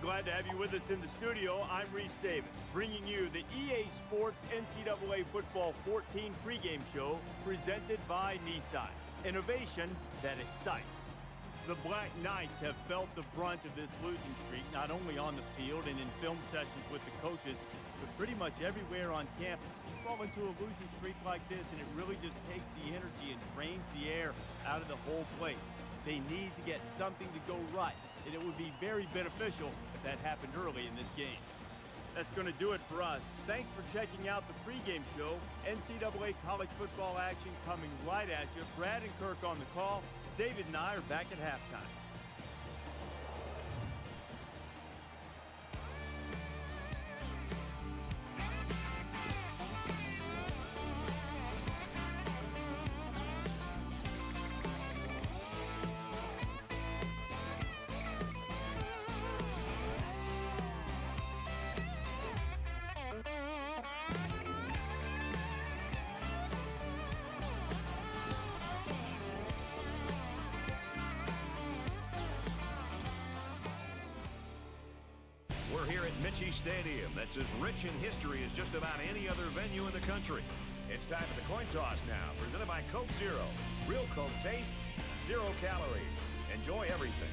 glad to have you with us in the studio. I'm Reese Davis, bringing you the EA Sports NCAA Football 14 pregame show presented by Nissan. Innovation that excites. The Black Knights have felt the brunt of this losing streak, not only on the field and in film sessions with the coaches, but pretty much everywhere on campus. You fall into a losing streak like this, and it really just takes the energy and drains the air out of the whole place. They need to get something to go right, and it would be very beneficial if that happened early in this game. That's going to do it for us. Thanks for checking out the pregame show. NCAA college football action coming right at you. Brad and Kirk on the call. David and I are back at halftime. We're here at Mitchie Stadium. That's as rich in history as just about any other venue in the country. It's time for the coin toss now, presented by Coke Zero. Real Coke taste, 0 calories. Enjoy everything.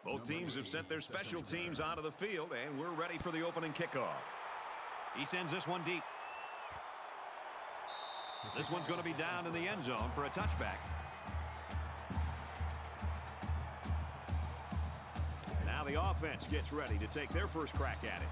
Both teams have sent their special teams onto the field, and we're ready for the opening kickoff. He sends this one deep. This one's going to be down in the end zone for a touchback. Now the offense gets ready to take their first crack at it.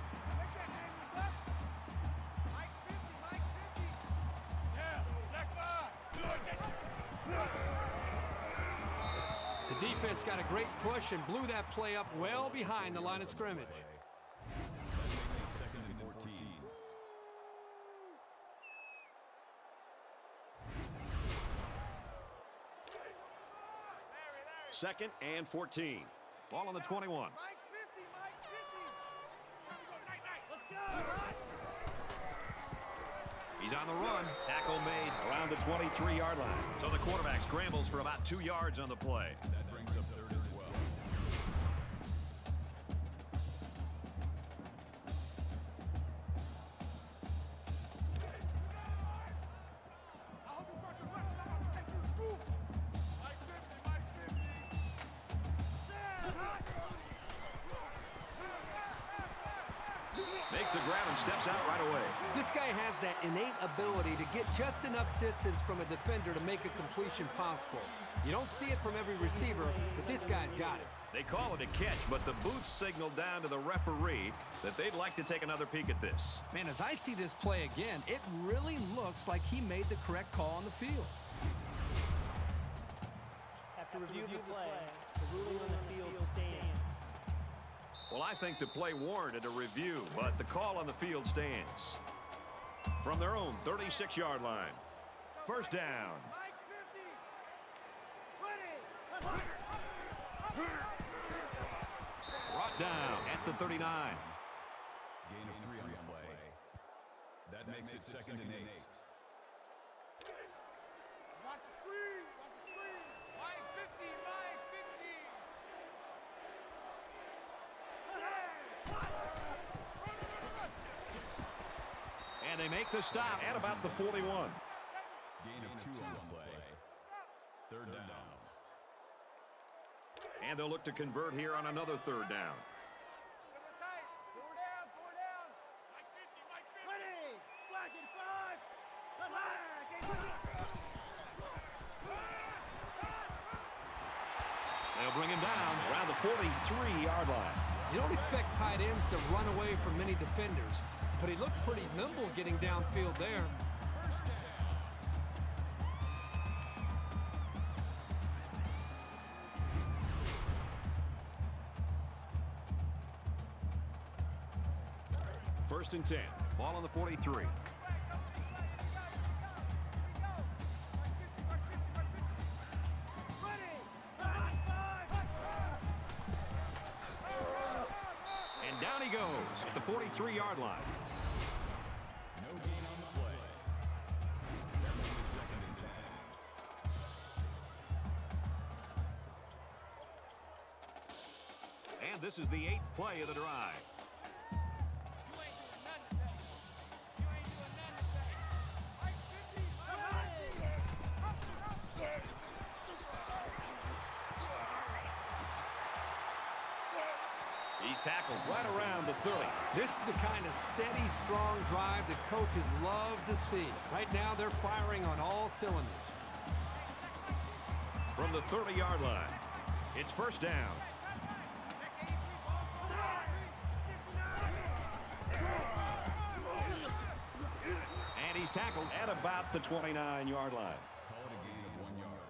The defense got a great push and blew that play up well behind the line of scrimmage. Second and 14. Second and 14. Ball on the 21. Mike's 50, Mike's 50. Let's go. He's on the run. Tackle made around the 23-yard line. So the quarterback scrambles for about 2 yards on the play. That brings up 3rd and 12. I hope you brought your lunch. I'm about to take you to school. Mike's 50, Mike's 50. Makes the grab and steps out right away. This guy has that innate ability to get just enough distance from a defender to make a completion possible. You don't see it from every receiver, but this guy's got it. They call it a catch, but the booth signaled down to the referee that they'd like to take another peek at this. Man, as I see this play again, it really looks like he made the correct call on the field. After review of the play, the ruling on the field stands. Well, I think the play warranted a review, but the call on the field stands. From their own 36-yard line. First down. Mike 50. 20. Brought down at the 39. Gain of 3 on the play. That makes it 2nd and 8. Watch the screen. Watch the screen. Mike 50, Mike 50. And they make the stop at about the 41. Gain of 2 on the play. 3rd down. And they'll look to convert here on another 3rd down. Tight. Four down. Mike 50, Mike 50. 20. Black and 5. Black and 5. They'll bring him down around the 43-yard line. You don't expect tight ends to run away from many defenders, but he looked pretty nimble getting downfield there. First and 10. Ball on the 43. downs at the 43-yard line. No gain on the play. That makes it 2nd and 10. And this is the 8th play of the drive. He's tackled right around the 30. This is the kind of steady, strong drive that coaches love to see. Right now, they're firing on all cylinders. From the 30-yard line, it's 1st down. And he's tackled at about the 29-yard line. Call it a gain of 1 yard.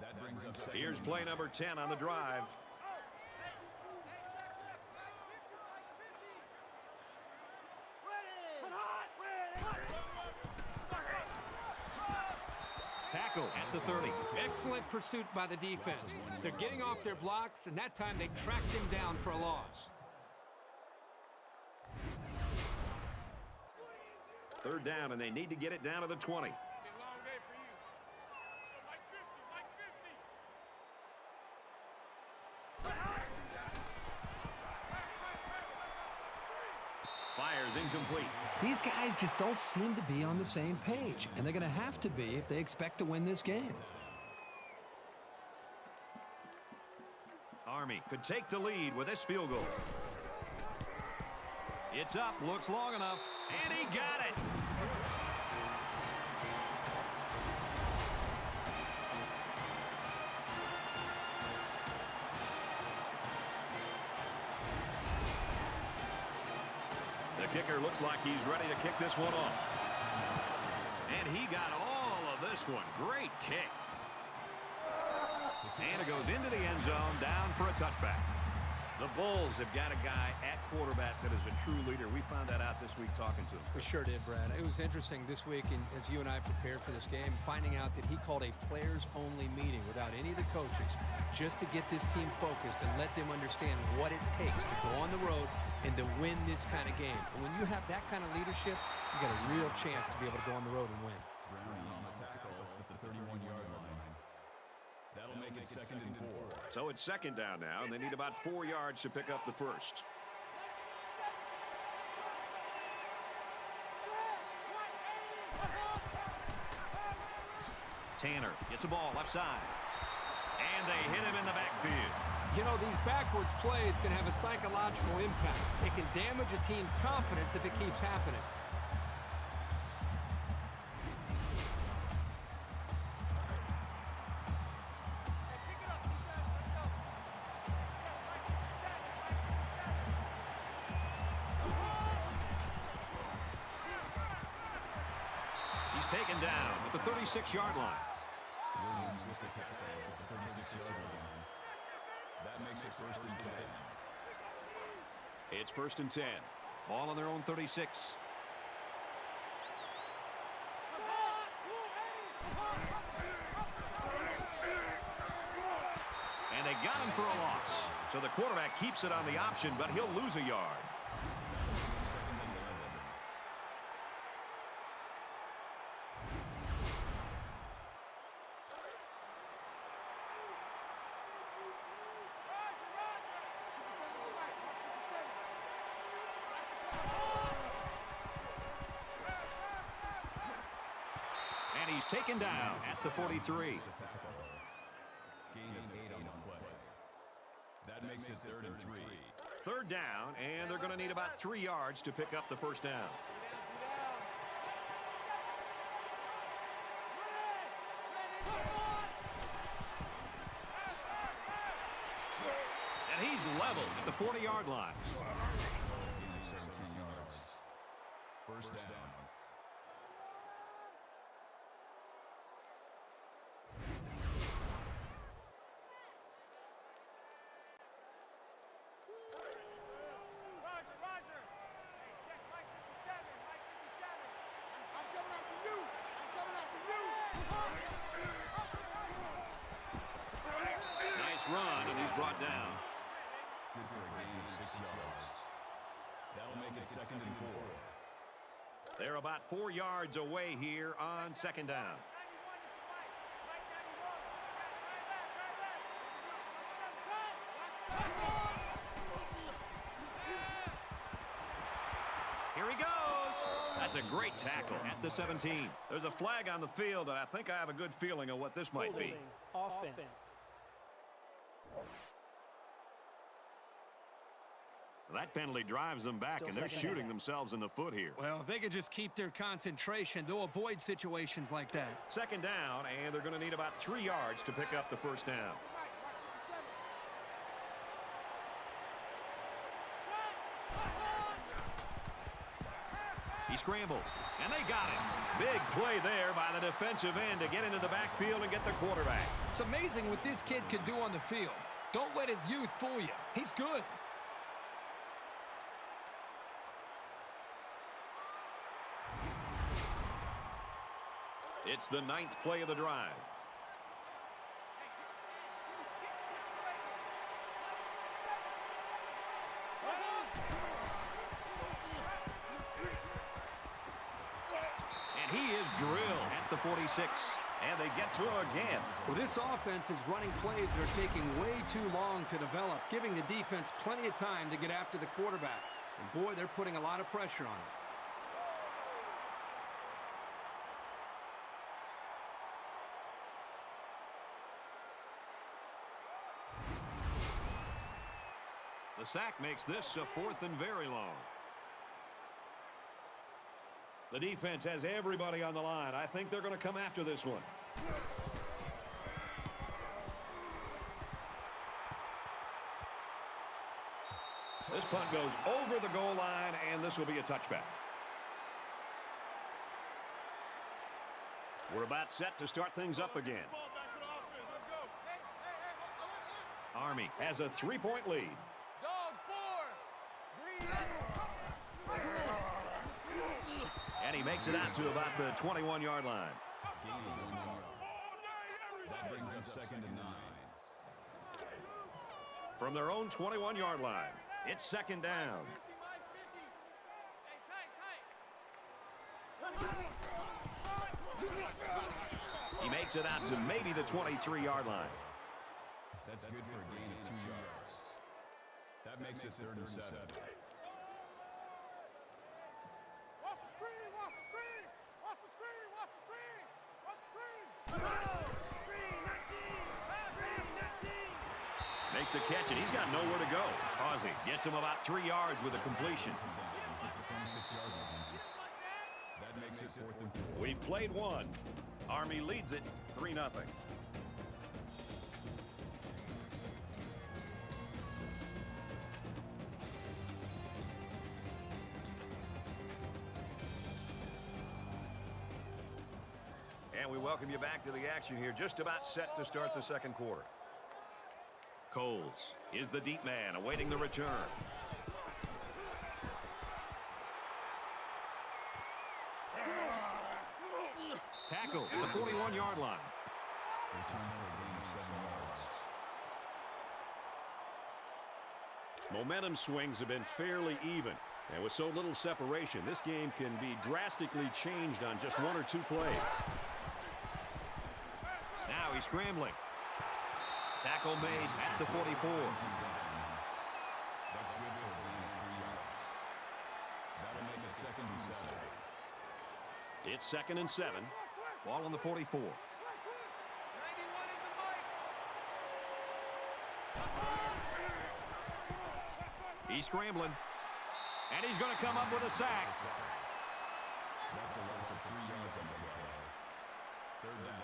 That brings up 2nd. Here's play number 10 on the drive. Tackle at the 30. Excellent pursuit by the defense. They're getting off their blocks, and that time they tracked him down for a loss. 3rd down, and they need to get it down to the 20. Fires incomplete. These guys just don't seem to be on the same page, and they're going to have to be if they expect to win this game. Army could take the lead with this field goal. It's up, looks long enough, and he got it. The kicker looks like he's ready to kick this one off. And he got all of this one. Great kick. And it goes into the end zone, down for a touchback. The Bulls have got a guy at quarterback that is a true leader. We found that out this week talking to him. We sure did, Brad. It was interesting this week, as you and I prepared for this game, finding out that he called a players-only meeting without any of the coaches just to get this team focused and let them understand what it takes to go on the road and to win this kind of game. And when you have that kind of leadership, you got a real chance to be able to go on the road and win. Browning on the tackle at the 31-yard line. That'll make it 2nd and 4. So it's 2nd down now, and they need about 4 yards to pick up the first. Tanner gets the ball left side. And they hit him in the backfield. You know, these backwards plays can have a psychological impact. It can damage a team's confidence if it keeps happening. He's taken down at the 36-yard line. Williams gets the tackle at the 36-yard line. That makes it 1st and 10. It's 1st and 10. Ball on their own 36. And they got him for a loss. So the quarterback keeps it on the option, but he'll lose a yard. And he's taken down at the 43. Gain of 8 on the play. That makes it 3rd and 3. 3rd down, and they're going to need about 3 yards to pick up the first down. And he's leveled at the 40-yard line. Gain of 17 yards. 1st down. Nice run, and he's brought down. Good for a gain of 6 yards. 2nd and 4. They're about 4 yards away here on 2nd down. Here he goes. That's a great tackle at the 17. There's a flag on the field, and I think I have a good feeling of what this might be. Offense. That penalty drives them back, and they're shooting themselves in the foot here. Well, if they could just keep their concentration, they'll avoid situations like that. 2nd down, and they're going to need about 3 yards to pick up the 1st down. He scrambled, and they got him. Big play there by the defensive end to get into the backfield and get the quarterback. It's amazing what this kid can do on the field. Don't let his youth fool you. He's good. It's the 9th play of the drive. And he is drilled at the 46. And they get to him again. Well, this offense is running plays that are taking way too long to develop, giving the defense plenty of time to get after the quarterback. And boy, they're putting a lot of pressure on him. The sack makes this a 4th and very long. The defense has everybody on the line. I think they're going to come after this one. This punt goes over the goal line, and this will be a touchback. We're about set to start things up again. Army has a 3-point lead. And he makes it out to about the 21-yard line. Gaining 1 yard. That brings up 2nd and 9. From their own 21-yard line, it's 2nd down. He makes it out to maybe the 23-yard line. That's good for a gain of 2 yards. That makes it 3rd and 7. Makes the catch, and he's got nowhere to go. Ozzie gets him about 3 yards with a completion. 26-yard line. That makes it 4th and 4. We played one. Army leads it 3-0. And we welcome you back to the action here. Just about set to start the 2nd quarter. Coles is the deep man awaiting the return. Tackle at the 41-yard line. Return for a gain of 7 yards. Momentum swings have been fairly even. And with so little separation, this game can be drastically changed on just 1 or 2 plays. Now he's scrambling. Tackle made at the 44. That's good for a gain of 3 yards. That'll make it 2nd and 7. It's 2nd and 7. Ball on the 44. He's scrambling. And he's going to come up with a sack. That's a loss of 3 yards on the play. 3rd down.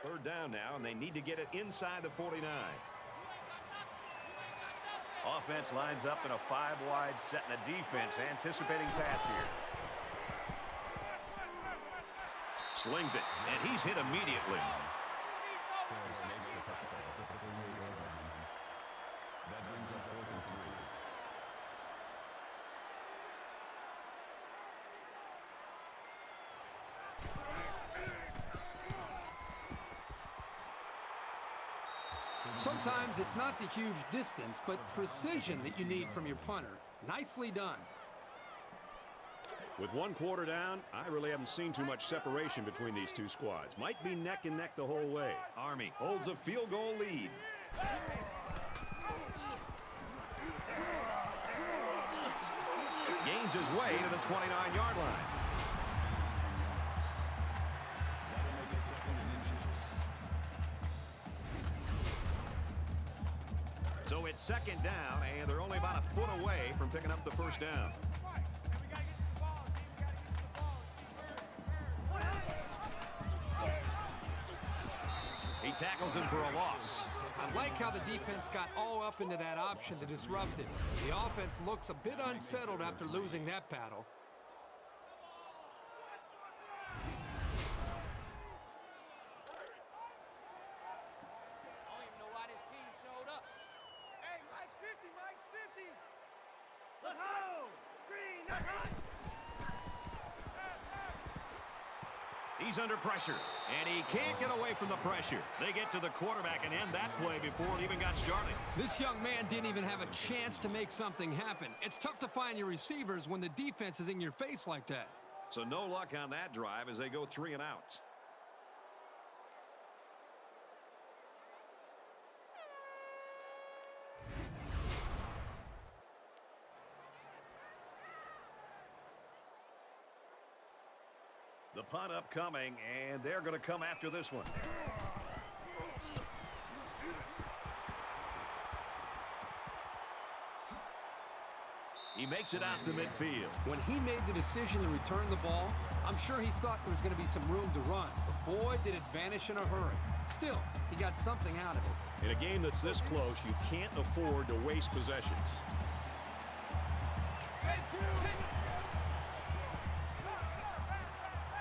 Third down now, and they need to get it inside the 49. Offense lines up in a 5-wide set, and the defense anticipating pass here. Slings it, and he's hit immediately. Makes the touchdown. That brings us 4th and 3. Sometimes it's not the huge distance, but precision that you need from your punter. Nicely done. With 1 quarter down, I really haven't seen too much separation between these two squads. Might be neck and neck the whole way. Army holds a field goal lead. Gains his way to the 29-yard line. So it's second down, and they're only about a foot away from picking up the first down. He tackles him for a loss. I like how the defense got all up into that option to disrupt it. The offense looks a bit unsettled after losing that battle. I don't even know why this team showed up. Hey, Mike's 50, Mike's 50. Let's go! Green, that's hot! He's under pressure, and he can't get away from the pressure. They get to the quarterback and end that play before it even got started. This young man didn't even have a chance to make something happen. It's tough to find your receivers when the defense is in your face like that. So no luck on that drive as they go 3 and out. The punt upcoming, and they're going to come after this one. He makes it out to midfield. When he made the decision to return the ball, I'm sure he thought there was going to be some room to run. But boy, did it vanish in a hurry. Still, he got something out of it. In a game that's this close, you can't afford to waste possessions.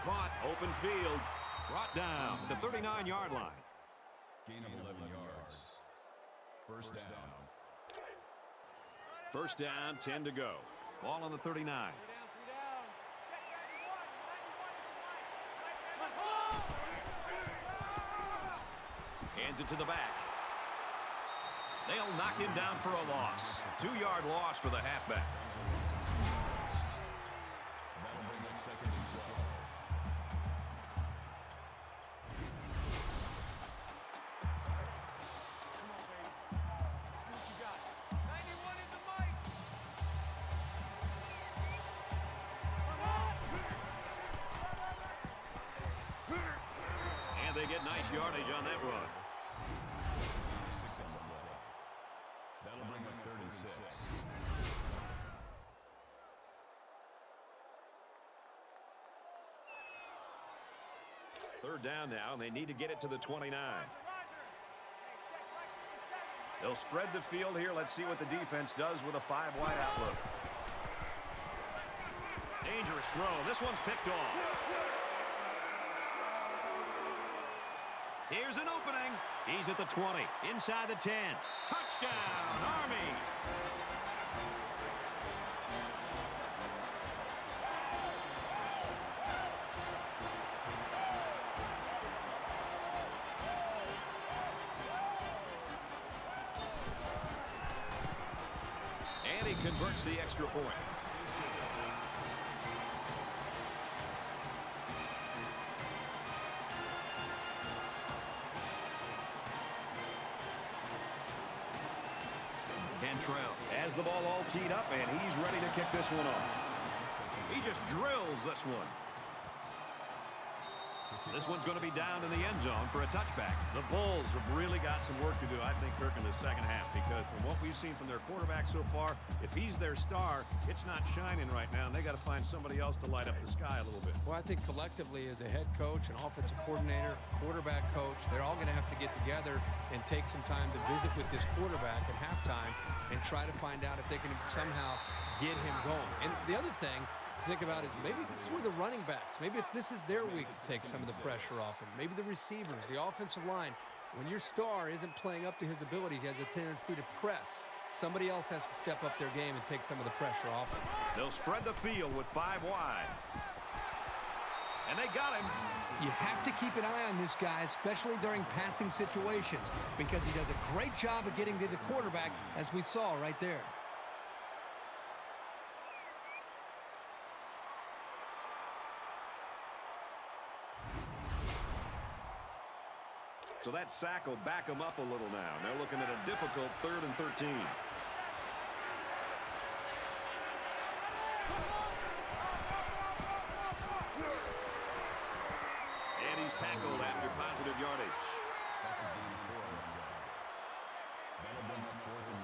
Caught, open field, brought down at the 39-yard line. Gain of 11 yards. First down. First down, 10 to go. Ball on the 39. Hands it to the back. They'll knock him down for a loss. 2-yard loss for the halfback. That'll bring up second and 12. And they get nice yardage on that run. 6 on the play. That'll bring up 3rd and 6. Third down now, and they need to get it to the 29. They'll spread the field here. Let's see what the defense does with a 5-wide outlook. Dangerous throw. This one's picked off. Here's an opening. He's at the 20, inside the 10. Touchdown, Army! And he converts the extra point. Has the ball all teed up, and he's ready to kick this one off. He just drills this one. This one's going to be down in the end zone for a touchback. The Bulls have really got some work to do, I think, Kirk, in the second half, because from what we've seen from their quarterback so far, if he's their star, it's not shining right now, and they got to find somebody else to light up the sky a little bit. Well, I think collectively as a head coach, an offensive coordinator, quarterback coach, they're all going to have to get together and take some time to visit with this quarterback at halftime and try to find out if they can somehow get him going. And the other thing think about is maybe this is where the running backs, maybe this is their week to take some of the pressure off him. Maybe the receivers, the offensive line. When your star isn't playing up to his abilities, he has a tendency to press. Somebody else has to step up their game and take some of the pressure off him. They'll spread the field with 5 wide. And they got him. You have to keep an eye on this guy, especially during passing situations, because he does a great job of getting to the quarterback, as we saw right there. So that sack will back them up a little now. They're looking at a difficult 3rd and 13. And he's tackled after positive yardage. That's a gain of 4 on that drive. That'll bring up 4th and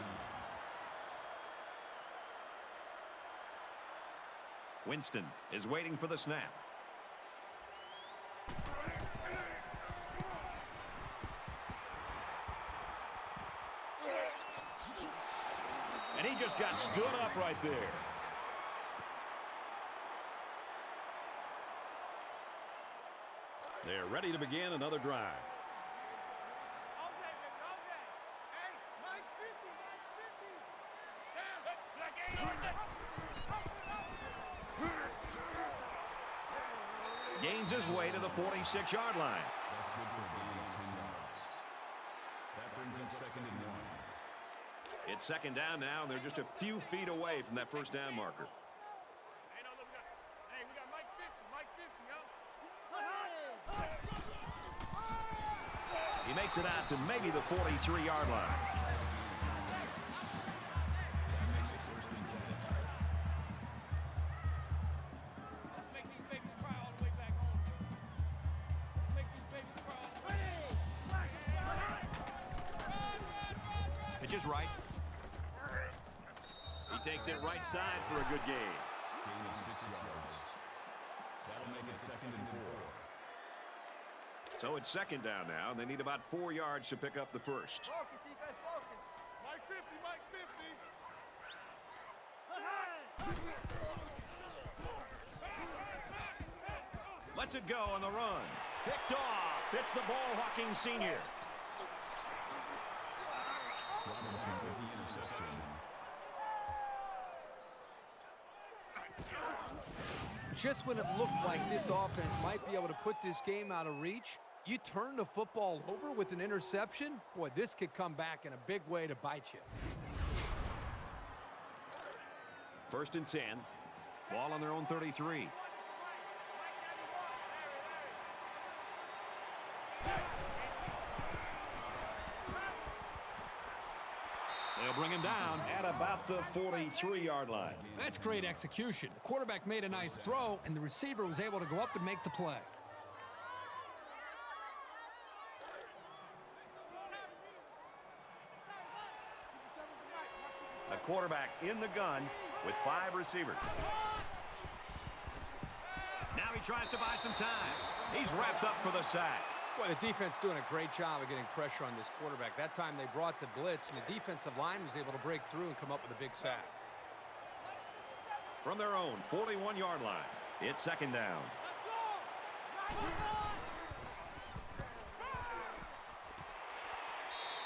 9. Winston is waiting for the snap. And he just got stood up right there. They're ready to begin another drive. Gains his way to the 46-yard line. That's good for a gain of 10 yards. That brings in 2nd and 1. It's 2nd down now, and they're just a few feet away from that first down marker. Hey, we got Mike 50, Mike 50, yo. He makes it out to maybe the 43-yard line. That makes it 1st and 10. Let's make these babies cry all the way back home. Let's make these babies cry all the way. Run. Pitch is right. He takes it right side for a good gain. Gain of 6 yards. That'll make it 2nd and 4. So it's 2nd down now, and they need about 4 yards to pick up the first. Focus, defense, focus. Mike 50, Mike 50. Lets it go on the run. Picked off. It's the ball-hawking senior. Robinson with the interception. Just when it looked like this offense might be able to put this game out of reach, you turn the football over with an interception. Boy, this could come back in a big way to bite you. 1st and 10. Ball on their own 33. They'll bring him down at about the 43-yard line. That's great execution. The quarterback made a nice throw, and the receiver was able to go up and make the play. The quarterback in the gun with 5 receivers. Now he tries to buy some time. He's wrapped up for the sack. Boy, the defense doing a great job of getting pressure on this quarterback. That time they brought the blitz, and the defensive line was able to break through and come up with a big sack. From their own 41-yard line, it's 2nd down.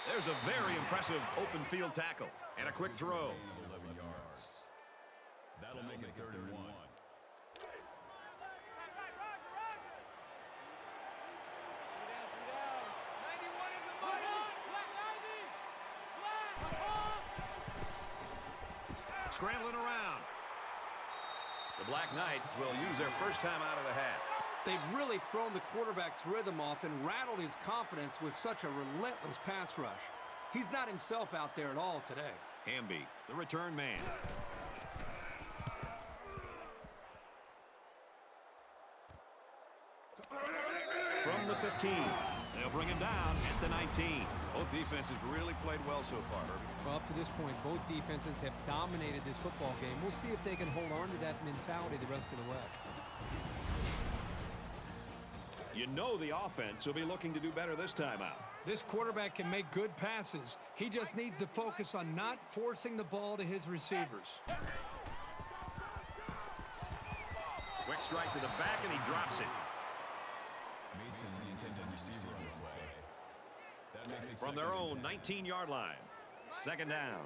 There's a very impressive open field tackle and a quick throw. Gain of 11 yards. That'll make it 3rd and 1. Scrambling around. The Black Knights will use their first time out of the half. They've really thrown the quarterback's rhythm off and rattled his confidence with such a relentless pass rush. He's not himself out there at all today. Hamby, the return man. From the 15, they'll bring him down at the 19. Both defenses really played well so far, Herbie. Well, up to this point, both defenses have dominated this football game. We'll see if they can hold on to that mentality the rest of the way. You know the offense will be looking to do better this time out. This quarterback can make good passes. He just needs to focus on not forcing the ball to his receivers. Quick strike to the back, and he drops it. Mason, the intended receiver on the play. That makes it From their own 19-yard line. 2nd down.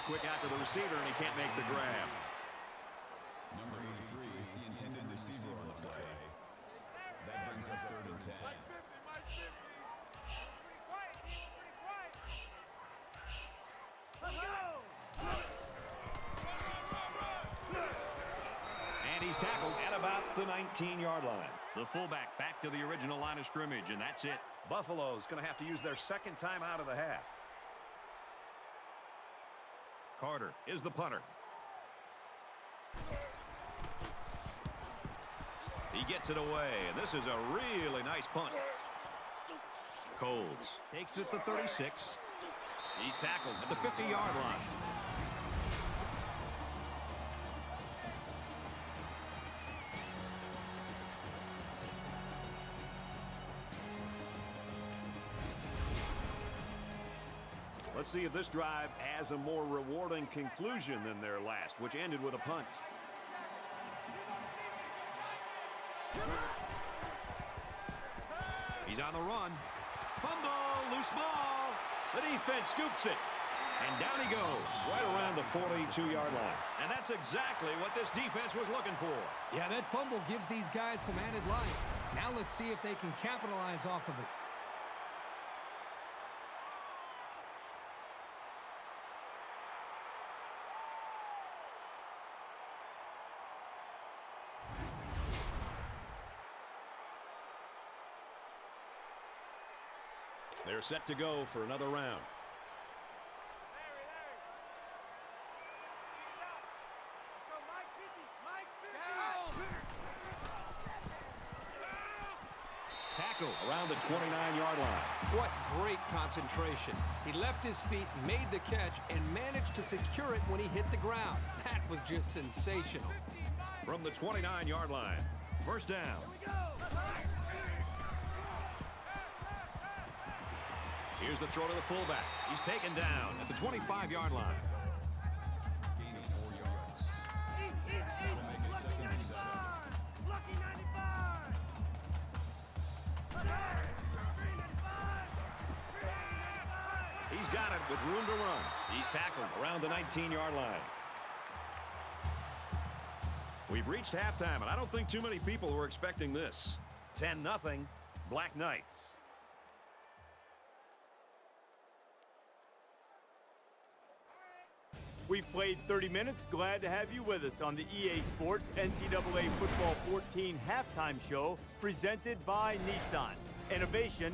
quick out to the receiver, and he can't make the grab. Number 83, the intended receiver on the play. That brings us 3rd and 10. And he's tackled at about the 19-yard line. The fullback back to the original line of scrimmage, and that's it. Buffalo's going to have to use their second time out of the half. Carter is the punter. He gets it away, and this is a really nice punt. Coles takes it to 36. He's tackled at the 50-yard line. Let's see if this drive has a more rewarding conclusion than their last, which ended with a punt. He's on the run. Fumble, loose ball. The defense scoops it. And down he goes, right around the 42-yard line. And that's exactly what this defense was looking for. Yeah, that fumble gives these guys some added life. Now let's see if they can capitalize off of it. They're set to go for another round. Tackle around the 29-yard line. What great concentration. He left his feet, made the catch, and managed to secure it when he hit the ground. That was just sensational. From the 29-yard line, first down. Here's the throw to the fullback. He's taken down at the 25-yard line. Gain of 4 yards. That'll make it 2nd and 7. Lucky 95. He's got it with room to run. He's tackled around the 19-yard line. We've reached halftime, and I don't think too many people were expecting this. 10-0, Black Knights. We've played 30 minutes. Glad to have you with us on the EA Sports NCAA Football 14 halftime show presented by Nissan. Innovation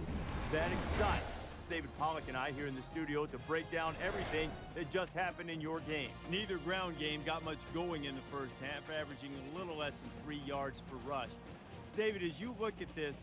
that excites. David Pollack and I here in the studio to break down everything that just happened in your game. Neither ground game got much going in the first half, averaging a little less than 3 yards per rush. David, as you look at this,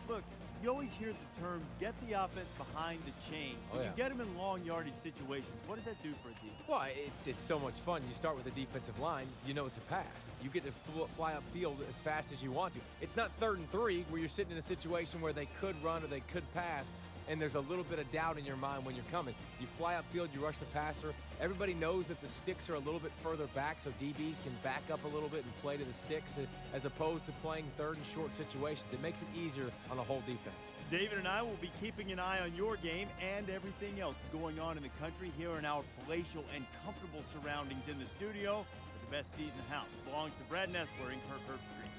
look, you always hear the term, get the offense behind the chain. When you get them in long yardage situations, what does that do for a team? Well, it's so much fun. You start with the defensive line, you know it's a pass. You get to fly upfield as fast as you want to. It's not 3rd and 3 where you're sitting in a situation where they could run or they could pass, and there's a little bit of doubt in your mind when you're coming. You fly upfield, you rush the passer. Everybody knows that the sticks are a little bit further back, so DBs can back up a little bit and play to the sticks as opposed to playing 3rd and short situations. It makes it easier on the whole defense. David and I will be keeping an eye on your game and everything else going on in the country here in our palatial and comfortable surroundings in the studio with the best seat in the house. It belongs to Brad Nessler in Kirk Street.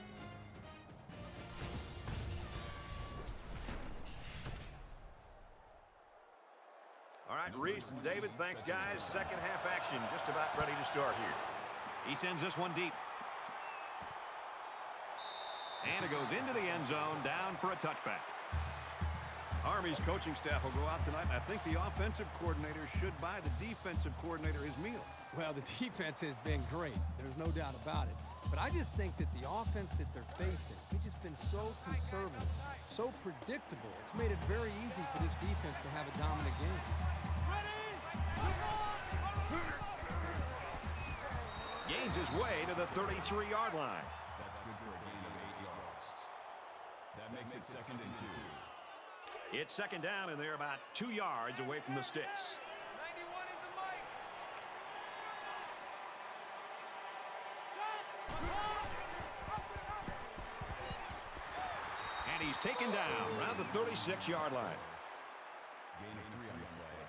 All right, Reese and David, thanks, guys. Second half action just about ready to start here. He sends this one deep. And it goes into the end zone, down for a touchback. Army's coaching staff will go out tonight, and I think the offensive coordinator should buy the defensive coordinator his meal. Well, the defense has been great. There's no doubt about it. But I just think that the offense that they're facing, they've just been so conservative, so predictable. It's made it very easy for this defense to have a dominant game. Gains his way to the 33-yard line. That's good for a gain of 8 yards. That makes it 2nd and 2. It's second down, and they're about 2 yards away from the sticks. 91 is the mic. And he's taken down around the 36-yard line. Gain of 3 on the play.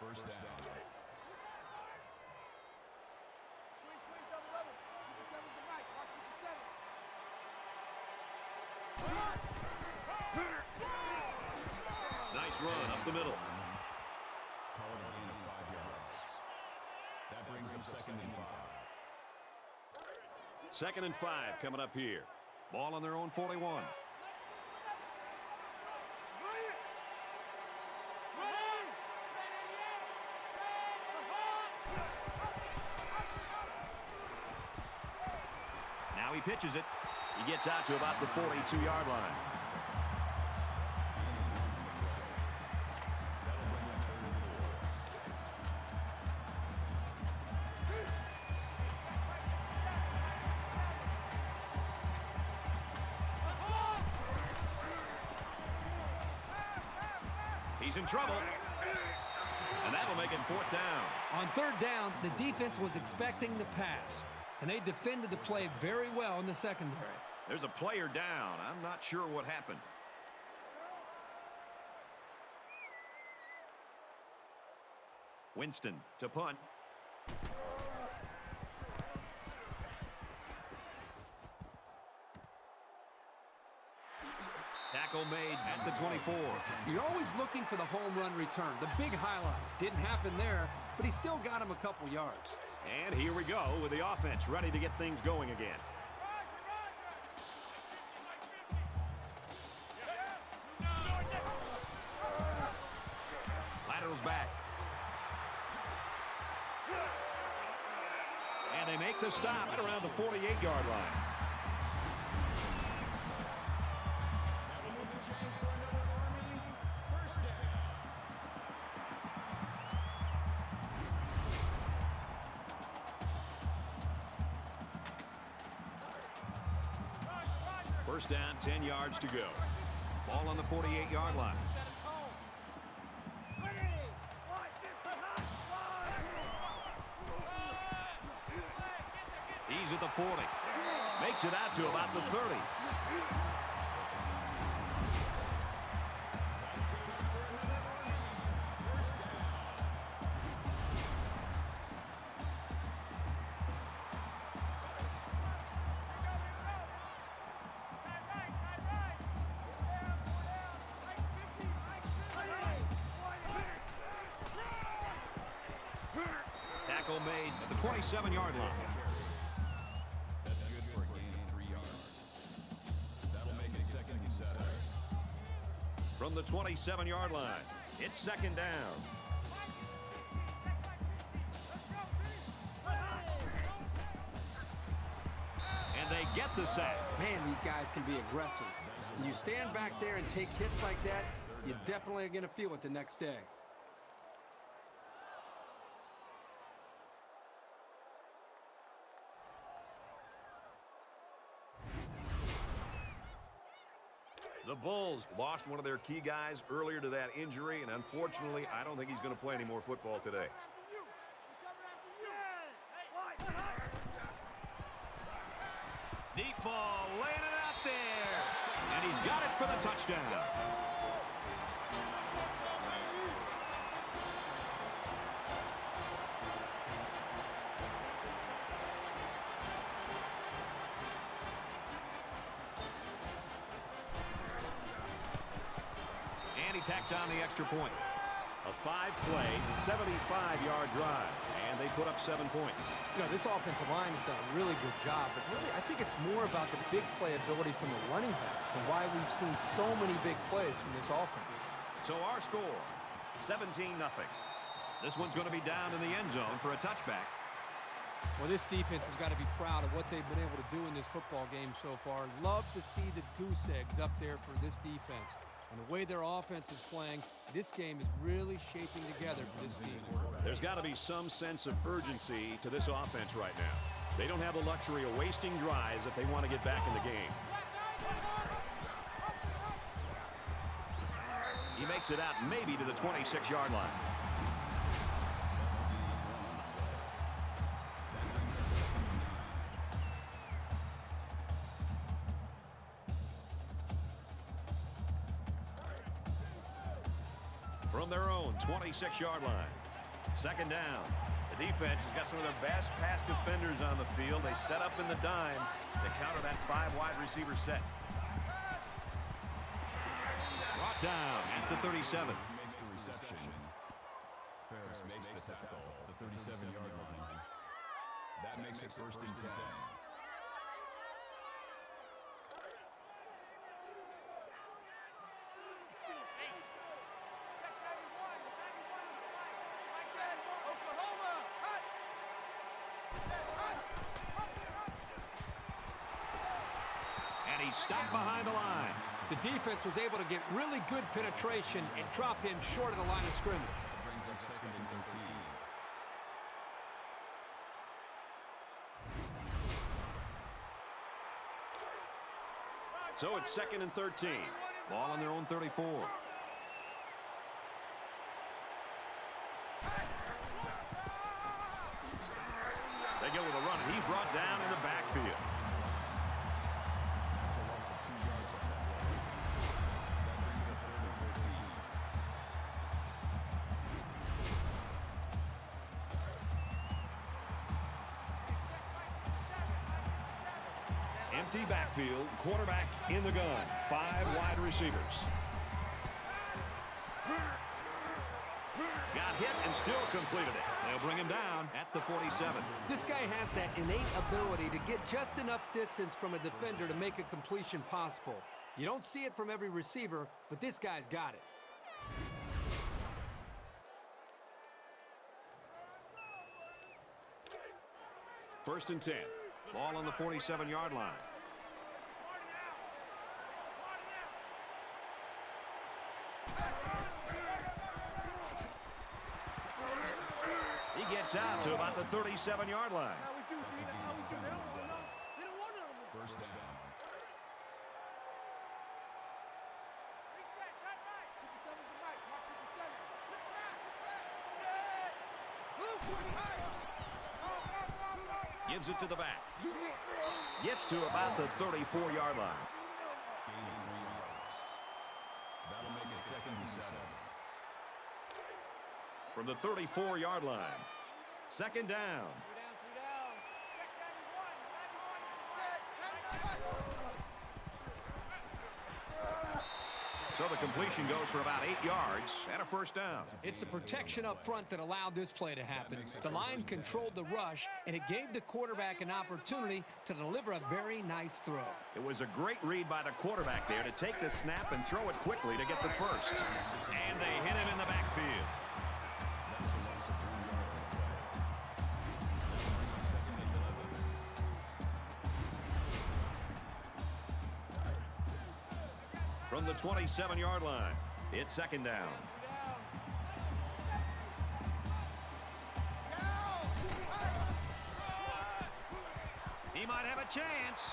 First down. run up the middle. Call it a gain of 5 yards. That brings up 2nd and 5. 2nd and 5 coming up here. Ball on their own 41. Now he pitches it. He gets out to about the 42-yard line. He's in trouble. And that'll make it 4th down. On 3rd down, the defense was expecting the pass, and they defended the play very well in the secondary. There's a player down. I'm not sure what happened. Winston to punt. Tackle made at the 24. You're always looking for the home run return, the big highlight. Didn't happen there, but he still got him a couple yards. And here we go with the offense ready to get things going again. Laterals back. And they make the stop at around the 48-yard line. First down, 10 yards to go. Ball on the 48-yard line. He's at the 40. Makes it out to about the 30. Tackle made at the 27-yard line. That's good for a gain of 3 yards. That'll make it 2nd and 7. From the 27-yard line, it's 2nd down. And they get the sack. Man, these guys can be aggressive. When you stand back there and take hits like that, you definitely are going to feel it the next day. The Bulls lost one of their key guys earlier to that injury, and unfortunately, I don't think he's going to play any more football today. Deep ball, laying it out there, and he's got it for the touchdown. And he tacks on the extra point. A 5-play, 75-yard drive, and they put up 7 points. You know, this offensive line has done a really good job, but really I think it's more about the big play ability from the running backs and why we've seen so many big plays from this offense. So our score, 17-0. This one's going to be down in the end zone for a touchback. Well, this defense has got to be proud of what they've been able to do in this football game so far. Love to see the goose eggs up there for this defense. And the way their offense is playing, this game is really shaping together for this team. There's got to be some sense of urgency to this offense right now. They don't have the luxury of wasting drives if they want to get back in the game. He makes it out maybe to the 26-yard line. From their own 26-yard line. 2nd down. The defense has got some of their best pass defenders on the field. They set up in the dime to counter that 5 wide receiver set. Brought down at the 37. makes the reception. Ferris makes the tackle at the 37-yard line. That makes it 1st and 10. And he's stopped behind the line. The defense was able to get really good penetration and drop him short of the line of scrimmage. That brings up 2nd and 13. So it's 2nd and 13. Ball on their own 34. They go with a run, and he's brought down in the backfield. That's a loss of 2 yards on that play. That brings us 3rd and 14. Empty backfield, quarterback in the gun. 5 wide receivers. Got hit and still completed it. They'll bring him down at the 47. This guy has that innate ability to get just enough distance from a defender to make a completion possible. You don't see it from every receiver, but this guy's got it. First and 10. Ball on the 47-yard line. He gets out to about the 37-yard line. How we do, D. That's how we do. They don't want none. They don't want none of this. 1st down. Reset, cut right. 57's the right. Mark 57. Let's rap. Set. Blue 45. Gives it to the back. Gets to about the 34-yard line. Gain of 3 yards. That'll make it 2nd and 7. From the 34-yard line. 2nd down. 3 down. Check 91. Set. Check 91. So the completion goes for about 8 yards and a 1st down. It's the protection up front that allowed this play to happen. The line controlled the rush, and it gave the quarterback an opportunity to deliver a very nice throw. It was a great read by the quarterback there to take the snap and throw it quickly to get the first. And they hit him in the backfield. That's a loss of 1 yard on the play. That'll bring up 2nd and 11. From the 27-yard line, it's 2nd down. He might have a chance.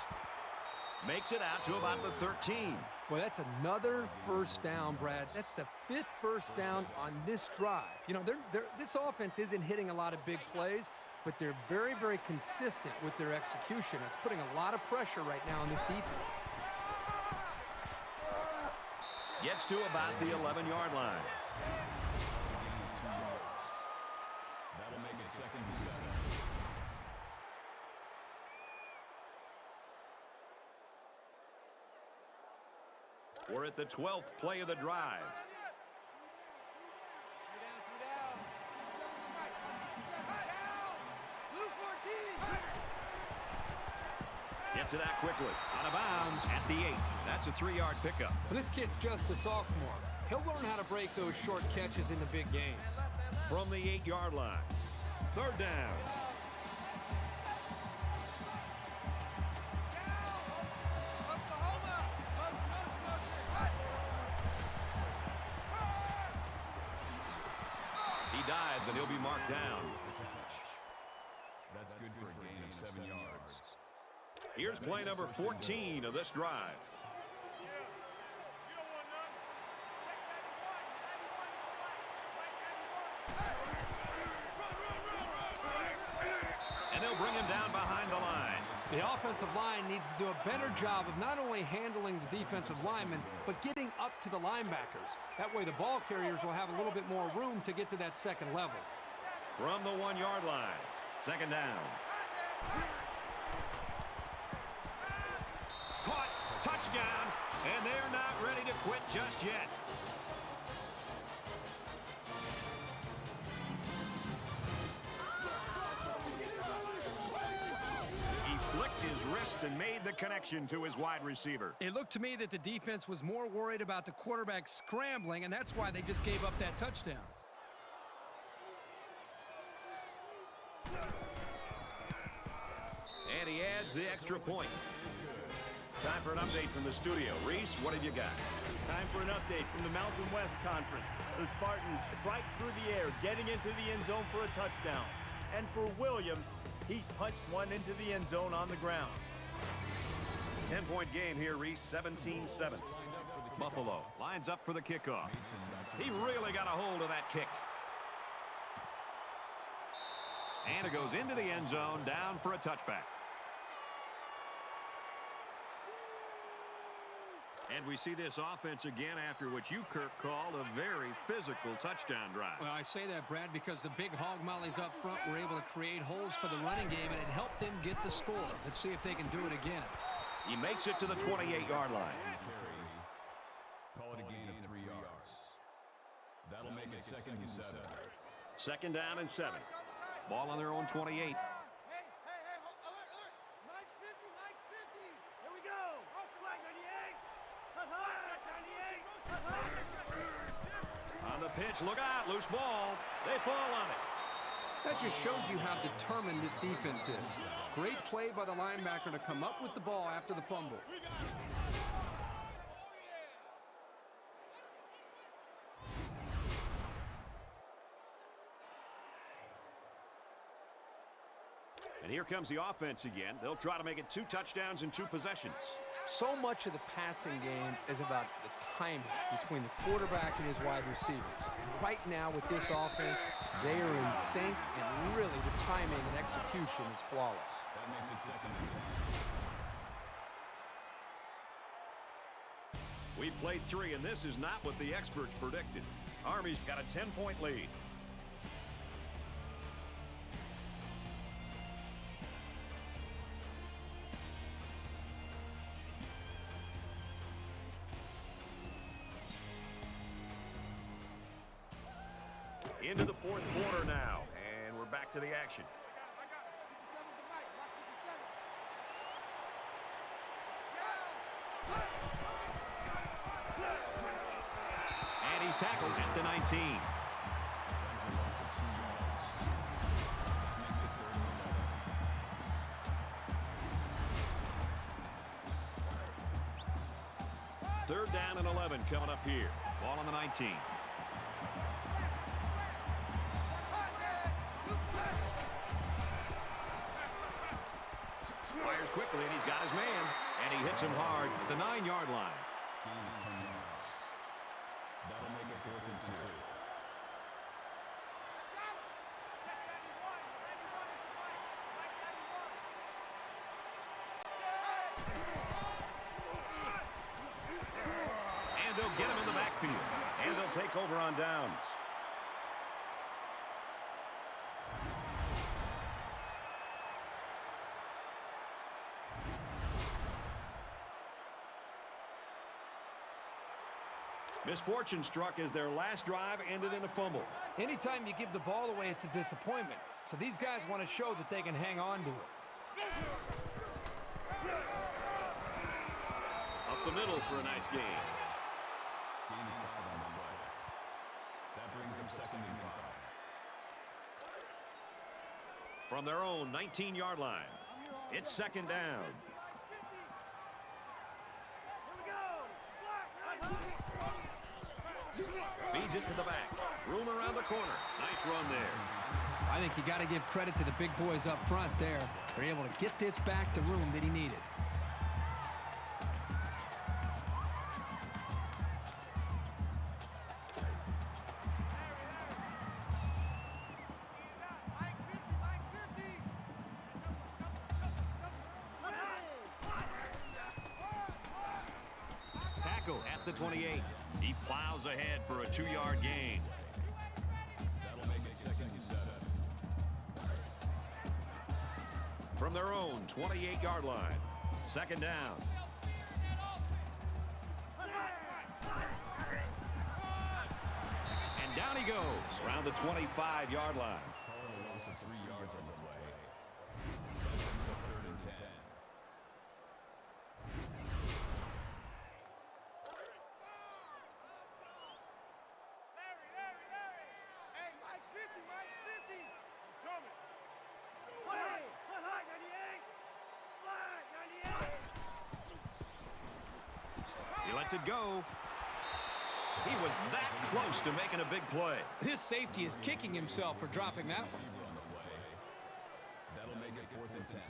Makes it out to about the 13. Well, that's another 1st down, Brad. That's the 5th 1st down on this drive. You know, this offense isn't hitting a lot of big plays, but they're very, very consistent with their execution. It's putting a lot of pressure right now on this defense. Gets to about the 11-yard line. Gain of 2 yards. That'll make it 2nd and 7. We're at the 12th play of the drive. 3 down. 7's the right. Blue 14. Gets it out quickly. Out of bounds at the 8. That's a 3-yard pickup. But this kid's just a sophomore. He'll learn how to break those short catches in the big games. From the 8-yard line. 3rd down. Oklahoma. Motion. Cut. He dives, and he'll be marked down. That's good for a gain of 7 yards. Here's play number 14 of this drive. And they'll bring him down behind the line. The offensive line needs to do a better job of not only handling the defensive linemen, but getting up to the linebackers. That way the ball carriers will have a little bit more room to get to that 2nd level. From the 1-yard line. 2nd down. Caught. Touchdown. And they're not ready to quit just yet. his wrist and made the connection to his wide receiver. It looked to me that the defense was more worried about the quarterback scrambling, and that's why they just gave up that touchdown. And he adds the extra point. Time for an update from the studio. Reese, what have you got? Time for an update from the Mountain West Conference. The Spartans strike through the air, getting into the end zone for a touchdown. And for Williams, he's punched one into the end zone on the ground. 10-point game here, Reese, 17-7. Buffalo lines up for the kickoff. He really got a hold of that kick. And it goes into the end zone, down for a touchback. And we see this offense again after what you, Kirk, called a very physical touchdown drive. Well, I say that, Brad, because the big hog mollies up front were able to create holes for the running game, and it helped them get the score. Let's see if they can do it again. He makes it to the 28-yard line. Call it a gain of 3 yards. That'll make it 2nd and 7. 2nd down and 7. Ball on their own 28. Hey, alert, alert. Mike's 50, Mike's 50. Here we go. Flag 98. On the pitch, look out, loose ball. They fall on it. That just shows you how determined this defense is. Great play by the linebacker to come up with the ball after the fumble. And here comes the offense again. They'll try to make it 2 touchdowns in 2 possessions. So much of the passing game is about the timing between the quarterback and his wide receivers. And right now with this offense, they are in sync, and really the timing and execution is flawless. That makes it 2nd and 10. We've played 3, and this is not what the experts predicted. Army's got a 10-point lead. Into the 4th quarter now, and we're back to the action. And he's tackled at the 19. Third down and 11 coming up here. Ball on the 19. Fires quickly, and he's got his man. And he hits him hard at the 9-yard line. Gain of 10 yards. That'll make it 4th and 2. And they'll get him in the backfield. And they'll take over on downs. Misfortune struck as their last drive ended in a fumble. Anytime you give the ball away, it's a disappointment. So these guys want to show that they can hang on to it. Up the middle for a nice gain. Gain of 5 on the play. That brings up 2nd and 5. From their own 19-yard line. It's 2nd down. Feeds it to the back. Room around the corner. Nice run there. I think you got to give credit to the big boys up front there. They're able to get this back to room that he needed. Tackle at the 28. He plows ahead for a 2-yard gain. That'll make it 2nd and 7. From their own 28-yard line. 2nd down. And down he goes around the 25-yard line. Call it a loss of 3 yards on the play. That brings us 3rd and 10. lets it go. He was that close to making a big play. This safety is kicking himself for dropping that one. That'll make it 4th and 10.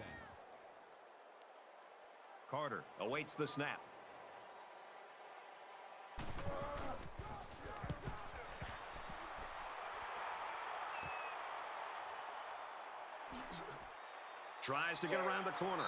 Carter awaits the snap. Tries to get around the corner.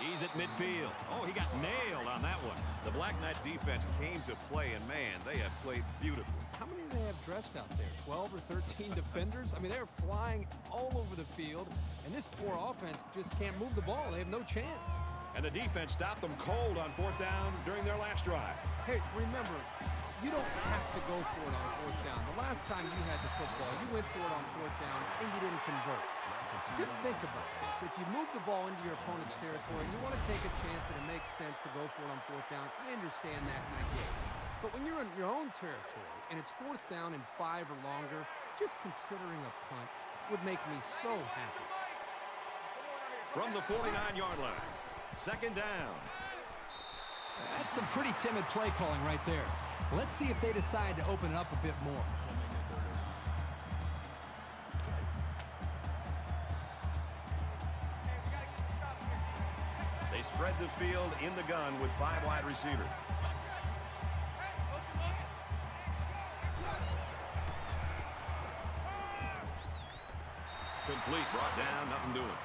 He's at midfield. Oh, he got nailed on that one. The Black Knights defense came to play, and man, they have played beautifully. How many do they have dressed out there? 12 or 13 defenders? I mean, they're flying all over the field, and this poor offense just can't move the ball. They have no chance. And the defense stopped them cold on 4th down during their last drive. Hey, remember, you don't have to go for it on 4th down. The last time you had the football, you went for it on 4th down, and you didn't convert. Just think about this. If you move the ball into your opponent's territory and you want to take a chance and it makes sense to go for it on 4th down, I understand that and I get it. But when you're in your own territory and it's 4th down and 5 or longer, just considering a punt would make me so happy. From the 49-yard line, 2nd down. That's some pretty timid play calling right there. Let's see if they decide to open it up a bit more. They spread the field in the gun with 5 wide receivers. Complete, brought down, nothing doing.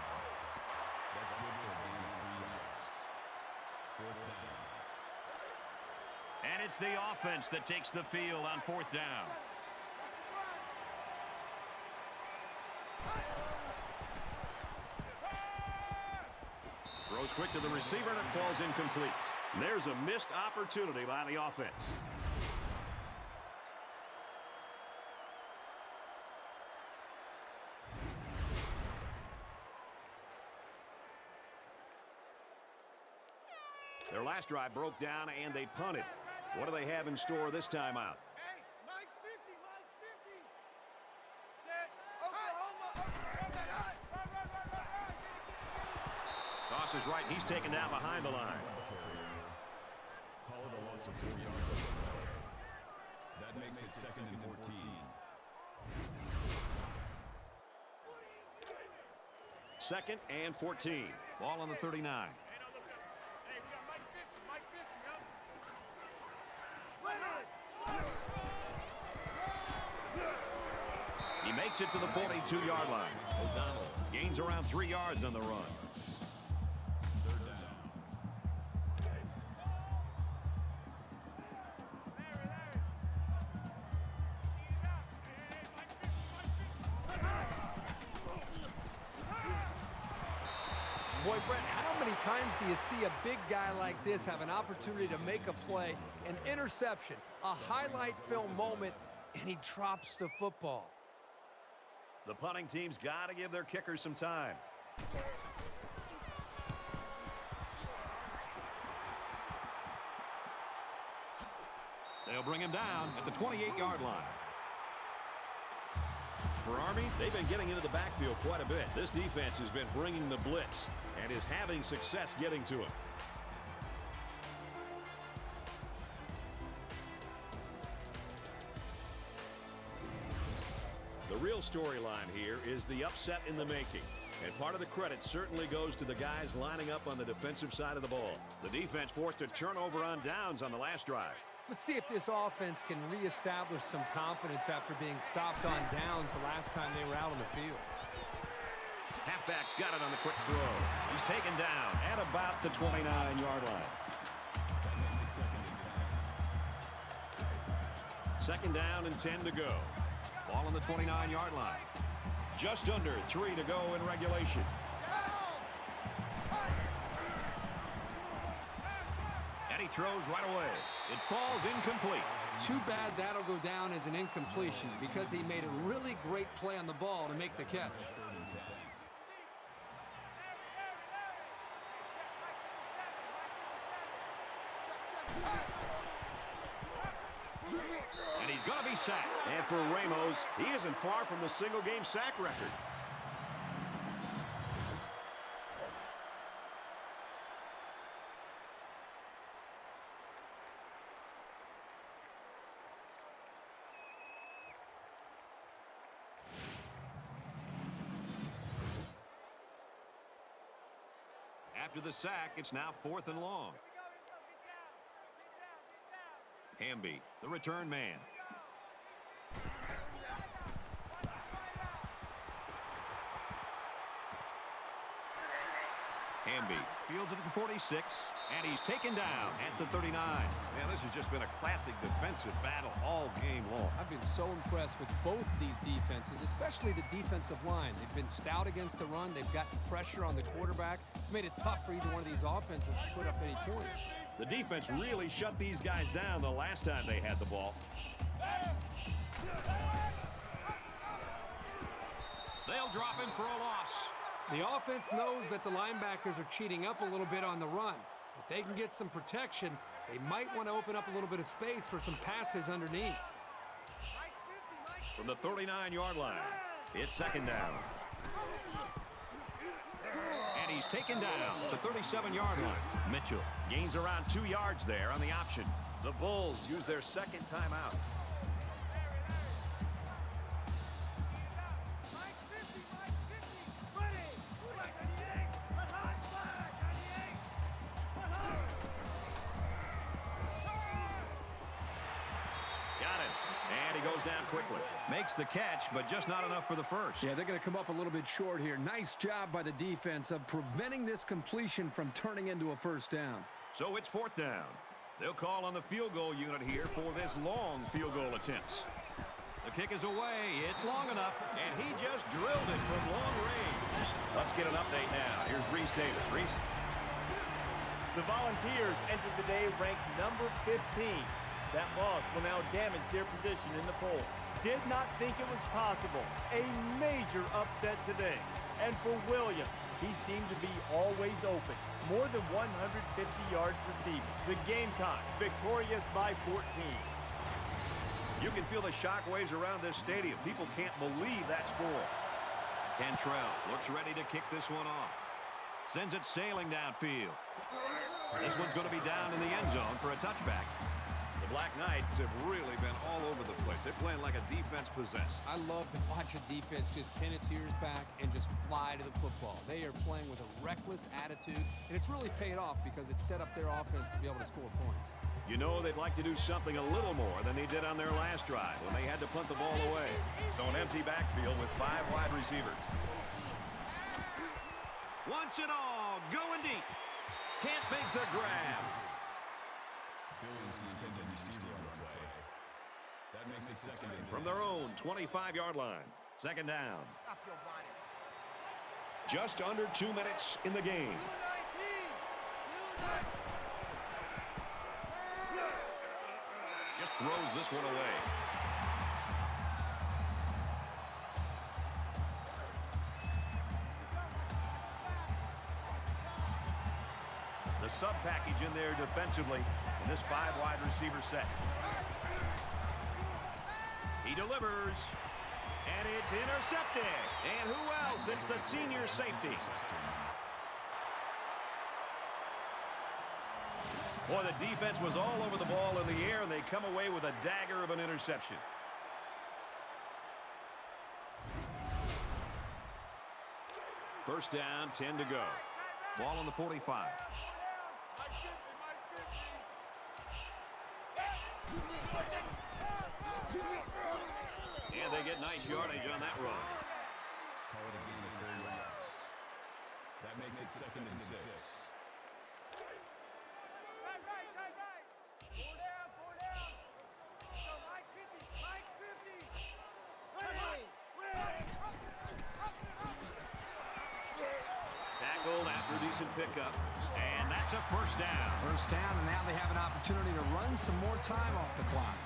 That's good for a gain of 3 yards. 4th down. And it's the offense that takes the field on 4th down. Throws quick to the receiver, and it falls incomplete. And there's a missed opportunity by the offense. Their last drive broke down, and they punted. What do they have in store this time out? Hey, Mike's 50, Mike's 50. Set, Oklahoma, set, right. Toss is right. He's taken down behind the line. Call it a loss of 4 yards on the play. That makes it 2nd and 14. Second and 14. Ball on the 39. He makes it to the 42-yard line. O'Donnell gains around 3 yards on the run. 3rd down. Boy, Brett, how many times do you see a big guy like this have an opportunity to make a play, an interception, a highlight film moment, and he drops the football? The punting team's got to give their kickers some time. They'll bring him down at the 28-yard line. For Army, they've been getting into the backfield quite a bit. This defense has been bringing the blitz and is having success getting to him. The real storyline here is the upset in the making. And part of the credit certainly goes to the guys lining up on the defensive side of the ball. The defense forced a turnover on downs on the last drive. Let's see if this offense can reestablish some confidence after being stopped on downs the last time they were out on the field. Halfback's got it on the quick throw. He's taken down at about the 29-yard line. That makes it 2nd and 10. 2nd down and 10 to go. Ball on the 29-yard line. Just under 3 to go in regulation. And he throws right away. It falls incomplete. Too bad that'll go down as an incompletion because he made a really great play on the ball to make the catch. 3rd and 10. And he's going to be sacked. And for Ramos, he isn't far from the single-game sack record. After the sack, it's now 4th and long. Hamby, the return man. Hamby fields it at the 46, and he's taken down at the 39. Man, this has just been a classic defensive battle all game long. I've been so impressed with both these defenses, especially the defensive line. They've been stout against the run. They've gotten pressure on the quarterback. It's made it tough for either one of these offenses to put up any points. The defense really shut these guys down the last time they had the ball. They'll drop him for a loss. The offense knows that the linebackers are cheating up a little bit on the run. If they can get some protection, they might want to open up a little bit of space for some passes underneath. From the 39-yard line, it's 2nd down. And he's taken down to 37-yard line. Mitchell gains around 2 yards there on the option. The Bulls use their 2nd timeout. Down quickly. Makes the catch, but just not enough for the first. Yeah, they're going to come up a little bit short here. Nice job by the defense of preventing this completion from turning into a first down. So it's 4th down. They'll call on the field goal unit here for this long field goal attempt. The kick is away. It's long enough, and he just drilled it from long range. Let's get an update now. Here's Reese Davis. Reese. The Volunteers entered the day ranked number 15. That loss will now damage their position in the poll. Did not think it was possible. A major upset today. And for Williams, he seemed to be always open. More than 150 yards receiving. The Gamecocks victorious by 14. You can feel the shockwaves around this stadium. People can't believe that score. Cantrell looks ready to kick this one off. Sends it sailing downfield. This one's going to be down in the end zone for a touchback. The Black Knights have really been all over the place. They're playing like a defense possessed. I love to watch a defense just pin its ears back and just fly to the football. They are playing with a reckless attitude, and it's really paid off because it set up their offense to be able to score points. You know they'd like to do something a little more than they did on their last drive when they had to punt the ball away. So an empty backfield with 5 wide receivers. Wants it all, going deep. Can't make the grab. That makes it 2nd and 10. From their own 25-yard line. 2nd down. Just under 2 minutes in the game. Just throws this one away. The sub package in there defensively in this 5 wide receiver set. He delivers, and it's intercepted. And who else? It's the senior safety. Boy, the defense was all over the ball in the air, and they come away with a dagger of an interception. First down, 10 to go. Ball on the 45. And they get nice yardage on that run. Call it a gain of 30 yards. That makes it 2nd and 6. Tackled after a decent pickup. And that's a first down. First down, and now they have an opportunity to run some more time off the clock.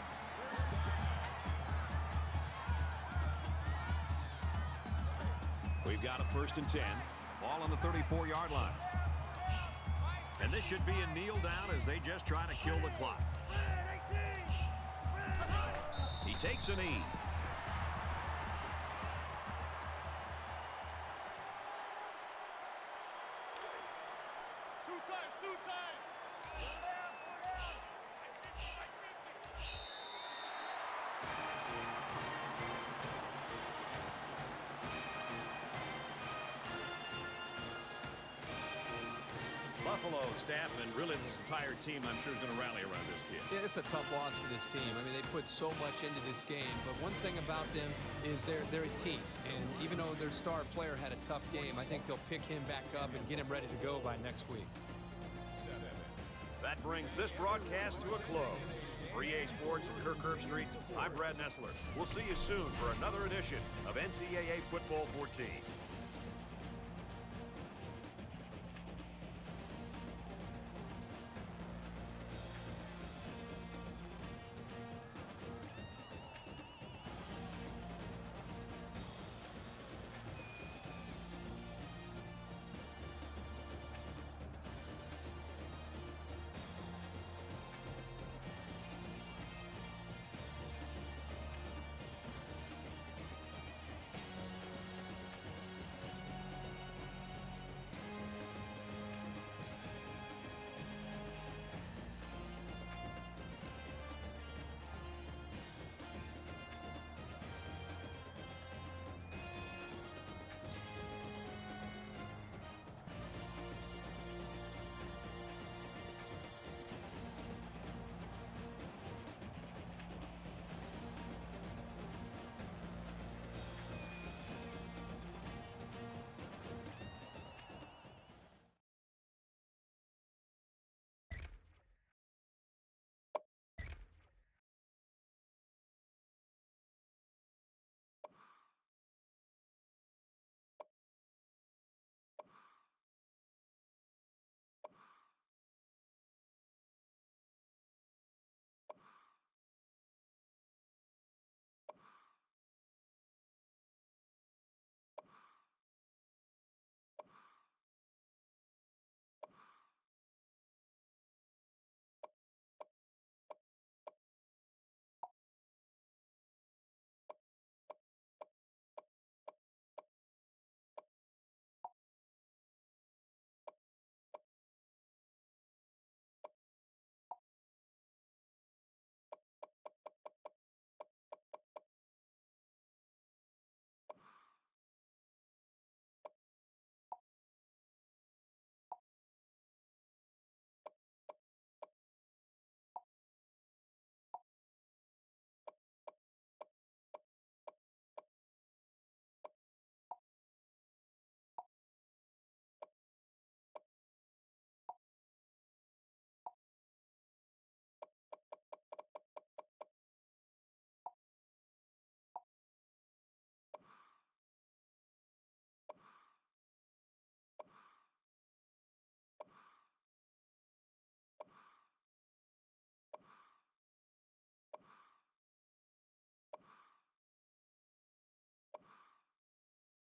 We've got a 1st and 10. Ball on the 34-yard line. And this should be a kneel down as they just try to kill the clock. He takes a knee. Buffalo staff and really this entire team, I'm sure, is going to rally around this kid. Yeah, it's a tough loss for this team. I mean, they put so much into this game, but one thing about them is they're a team. And even though their star player had a tough game, I think they'll pick him back up and get him ready to go by next week. That brings this broadcast to a close. For EA Sports and Kirk Herbstreit, I'm Brad Nessler. We'll see you soon for another edition of NCAA Football 14.